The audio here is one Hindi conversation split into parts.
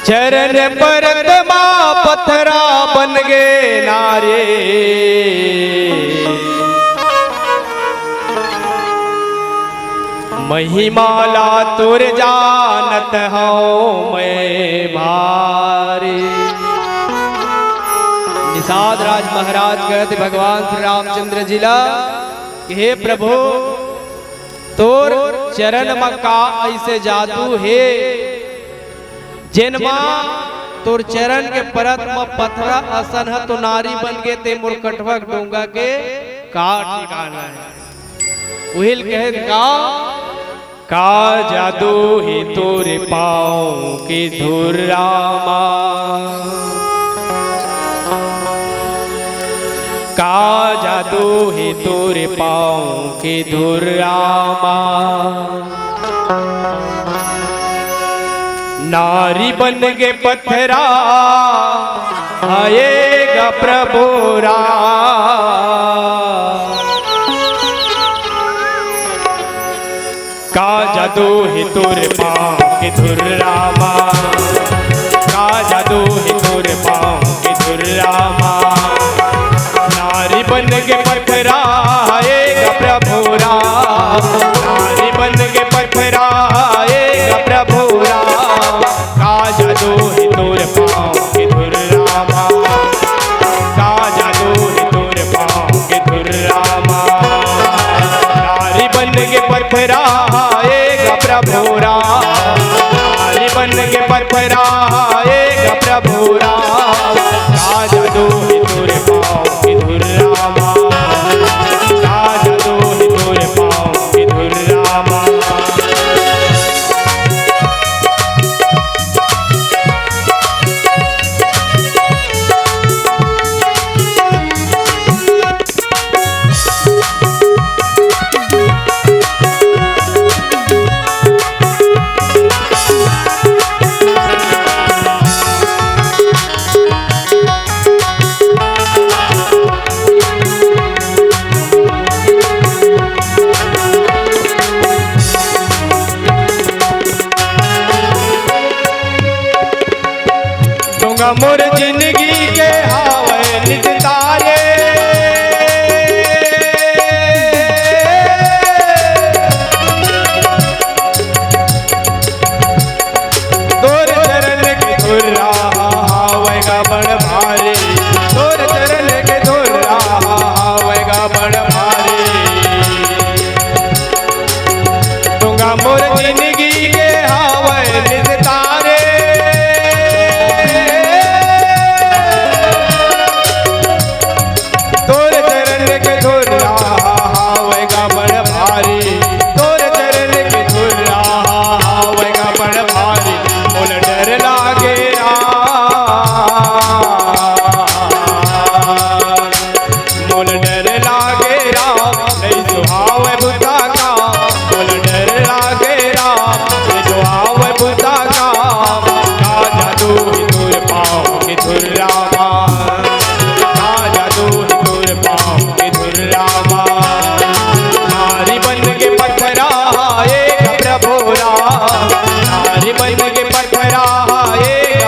चरण परत मां पत्थरा बन गे नारे। महिमाला तुर जानत हूँ मैं भारी। निषाद राज महाराज कहते भगवान श्री रामचंद्र जिला हे प्रभु तोर चरण मका ऐसे जादू है जिनमा तोर चरण के परत में पथरा असन है तो नारी बन गए ते मुरकटवा डोंगा के काट ठिकाना है। उहिल कहे का जादू ही तोरे पाँव की धुर रामा। का जादू ही तोरे पाँव की धुर रामा। नारी बन के पत्थरा आएगा प्रभु का जादू ही तोरे पाँव के धुर रामा। का जादू ही तोरे पाँव के धुर रामा। नारी बन के पत्थरा आएगा प्रभु राम। नारी बन के पत्थरा आएगा प्रभु राम। का जादू ही तोरे पाँव के धुर रामा। का जादू ही तोरे पाँव के धुर रामा। नारी बन के पत्थरा प्रभु राम। नारी बन के पत्थरा आएगा प्रभु राम। का जादू ही तोरे पाँव की धुर रामा। का जादू ही तोरे पाँव की धुर रामा। मोर जिंदगी के हावे निज तारे। तोर चरण के धुर हावेगा बड़ भारी। तोर चरण के धुर हावेगा बड़ भारी। दूंगा मोर जिंदगी के हावे निज तारे।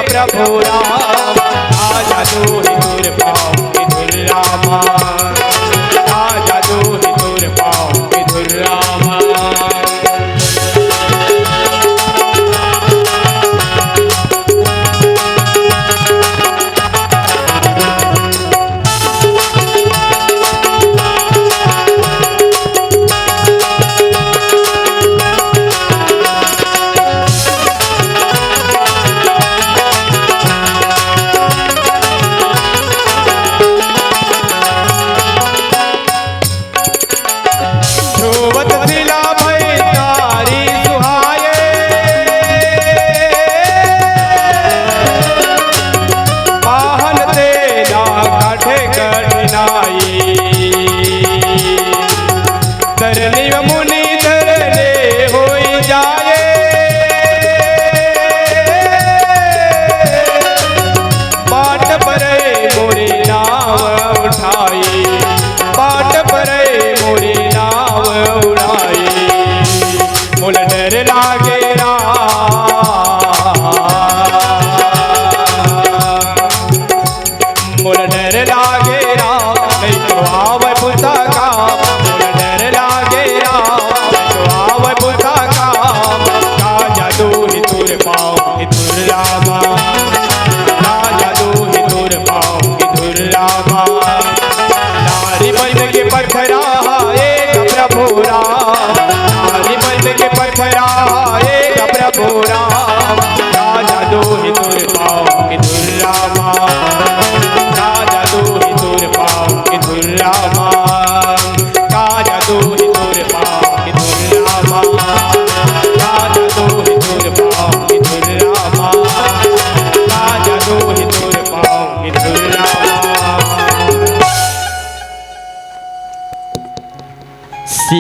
प्रभु राम आ जादू ही तोरे पाँव की धुर रामा। आ जादू ही तोरे पाँव की धुर रामा।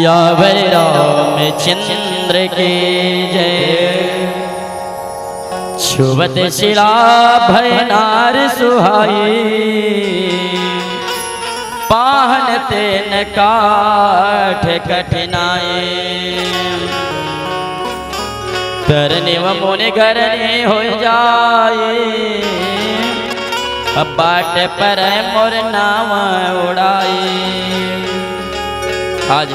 सियावर रामचंद्र की जय। छुवत शिला भय नार सुहाई, पाहन तेन काठ कठिनाई। तरने व मुनि घरने हो जाए, अब बाट पर मोर नाव उड़ाई। आज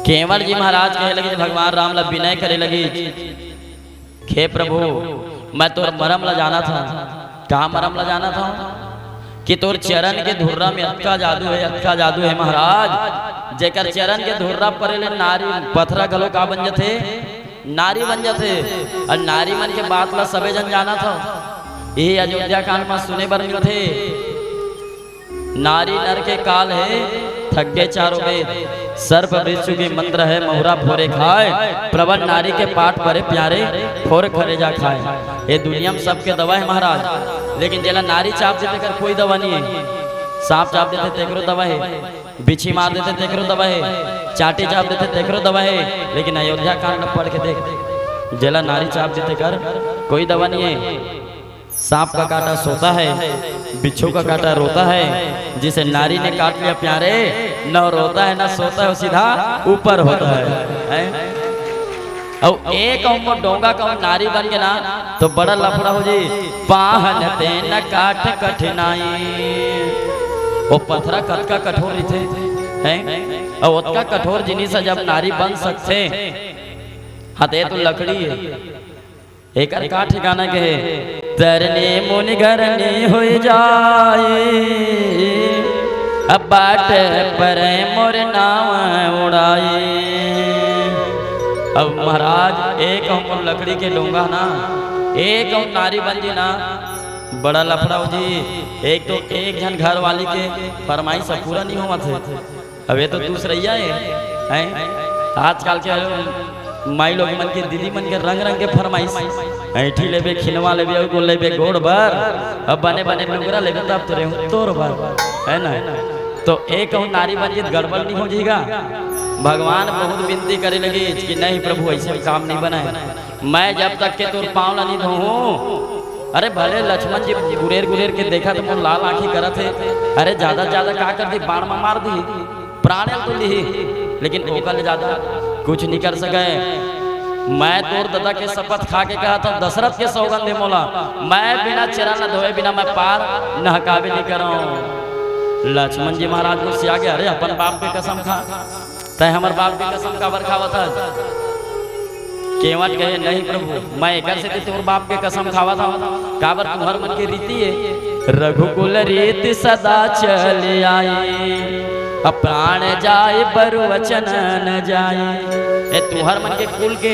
केवल जी महाराज कहे लगे, भगवान राम ला विनय करे लगी, हे प्रभु मैं तोर मरम ला जाना था। कहाँ मरम ला जाना था? कि तोर चरण के धुर्रा में अक्का जादू है, अक्का जादू है महाराज। जेकर चरण के धुर्रा पर नारी पथरा गलो का बन जथे, नारी बन जथे। और नारी मन के बात ला सबे जन जाना था। यही अयोध्या कांड में सुने बर मिल थे। नारी नर के काल है, थक गए चारों वेद। सर्प विश्व के मंत्र है, महुरा फोरे खाए। प्रबल नारी के पाठ परे प्यारे, फोर खरे जा खाए। ये दुनिया में सबके दवा है महाराज, लेकिन जेला नारी चाप देते कर कोई दवा नहीं है। सांप चाप देते तेकरो दवा है, बिछी मार देते तेकरो दवा है, चाटी चाप देते तेकरो दवा है। लेकिन अयोध्या कांड पढ़ के देख, जेला नारी चाप देते कर कोई दवा नहीं है। सांप का काटा सोता है, बिच्छू का काटा रोता है। जिसे नारी ने काट लिया प्यारे, न रोता है न सोता है, वो सीधा ऊपर होता है। और एक उम्र डोंगा का नारी बन के ना तो बड़ा लफड़ा हो जाए। पाहन तेन काट कठिनाई, वो पथरा कटका कठोर थे हैं, और उतना कठोर जिनिस जब नारी बन सकते हते तो लकड़ी है। एक का ठिकाना के है, तरने मुनि घरने हो जाए, अब बाट पर मोर नाव उड़ाए। अब महाराज एक हम लकड़ी के डोंगा ना, एक हम नारी बन जी ना, बड़ा लफड़ा जी। एक तो एक जन घर वाली के फरमाइश पूरा नहीं हुआ थे। अब ये तो दूसरा है। आजकल के माई लोग मन के दीदी मन के रंग रंग के फरमाइश, ऐठी लेबे, खिलवा लेबे, और लेबे गोड़ भर, अब बने बने लुगरा लेबे तब तो रे तोर भर, है ना। तो एक नारी बन जी गड़बड़ नहीं हो जाएगा। भगवान बहुत विनती करे लगे कि नहीं प्रभु ऐसे काम नहीं बनाए, मैं जब तक के तोर पाँव ला नहीं धोऊं। अरे भले लक्ष्मण जी गुरेर गुरेर के देखा तो मोर लाल आंखी करत है। अरे ज्यादा ज्यादा का कर दी, बाण में मार दी, प्राण तो ली, लेकिन ओकल ज्यादा कुछ नहीं कर सके। मैं तोर दादा के शपथ खा के कहा था, दशरथ के सौगंध है मोला, मैं बिना चरण न धोए बिना मैं पार नहकावे नहीं कराऊं। लक्ष्मण जी महाराज को सिया गया, अरे अपन बाप के कसम खा, तय हमार बाप की कसम का बरखावत है। केवट कहे नहीं प्रभु मैं एक से तोर बाप के कसम खावा था, काबर तुम्हार मन की रीति है। रघुकुल रीति सदा चल आए, प्राण जाए बरु वचन न जाए। ए तुहर मन के कुल के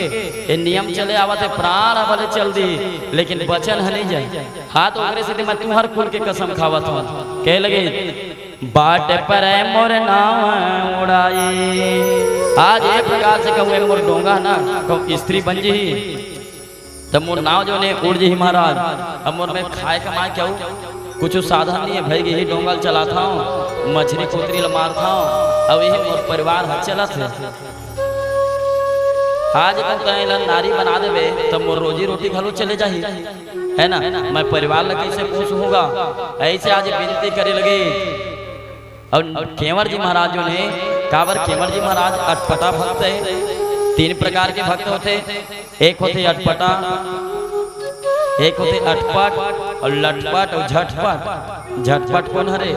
ए नियम चले आवत है, प्राण अबले चल दी, लेकिन वचन है नहीं जाए। हाथ ओकरे से मैं तुहर कुल के कसम खावत हूँ। कह लगे बाट पर मोर नाव उड़ाई। आज एक प्रकार से कहूँ मोर डोंगा ना कहूँ स्त्री बन जी, तब मोर नाव जो ने उड़ जी महाराज। अब मोर में खाए कमाए क्या कुछ साधन नहीं है भाई, यही डोंगल चलाता हूँ, मछली कोतरी मारता हूँ, अब यही मोर परिवार हर चलत है। आज कहीं नारी बना देवे तब मोर रोजी रोटी घलो चले जाही, है ना। मैं परिवार लगे कैसे पूछूंगा, ऐसे आज विनती करे लगे। और केवट जी महाराजों ने काबर, केवट जी महाराज अटपटा भक्त है। तीन प्रकार के भक्त होते, एक होते अटपटा, एक होते अटपट और लटपट और झटपट। झटपट कौन हरे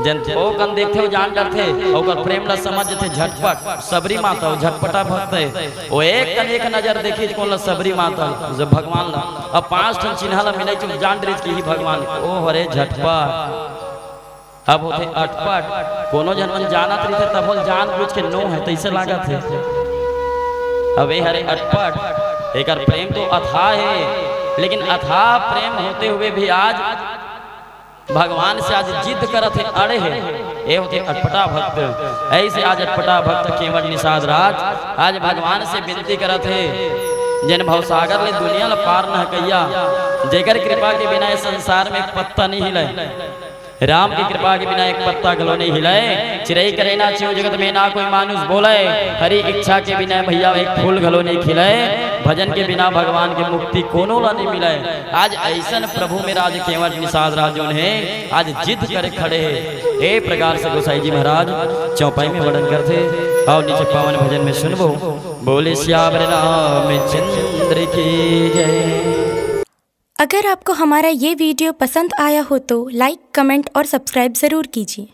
जन ओ कन देखते हो जान डरते, और प्रेम ला समझ थे झटपट। सबरी माता हो झटपटा भक्त है, वो एक कन एक नजर देखी कौन ला सबरी माता जो भगवान ला। अब 5 ठन चिन्ह ला मिले तो जान डर की ही भगवान ओ हरे झटपट। अब होते अटपट, कोनो जन जानत रही थे तब बोल जान बुझ के नो है तैसे लागत है। अब ये हरे अटपट, एक प्रेम तो अथाह है, लेकिन अथाह प्रेम होते हुए भी आज भगवान से आज जिद करत है, अड़े है। ये होते अटपटा भक्त। ऐसे आज अटपटा भक्त केवट निषाद राज आज भगवान से विनती करत है, जिन भवसागर ले दुनिया ल पार न कैया, जेकर कृपा के बिना संसार में एक पत्ता नहीं हिले। राम की कृपा के बिना एक पत्ता गलो नहीं हिलाए, चिरई करे ना छियो जगत में ना कोई मानुष बोले, हरी इच्छा के बिना भैया एक फूल गलो नहीं खिलाए, भजन के बिना भगवान की मुक्ति कोनो ला नहीं मिलाए। आज ऐसन प्रभु में राज केवट निषाद राजों ने आज जिद करे खड़े है। ए प्रकार से गोसाई जी महाराज चौपाई में वर्णन करते और नीचे पावन भजन में सुनबो। बोले श्याम रामचंद्र की जय। अगर आपको हमारा ये वीडियो पसंद आया हो तो लाइक, कमेंट और सब्सक्राइब ज़रूर कीजिए।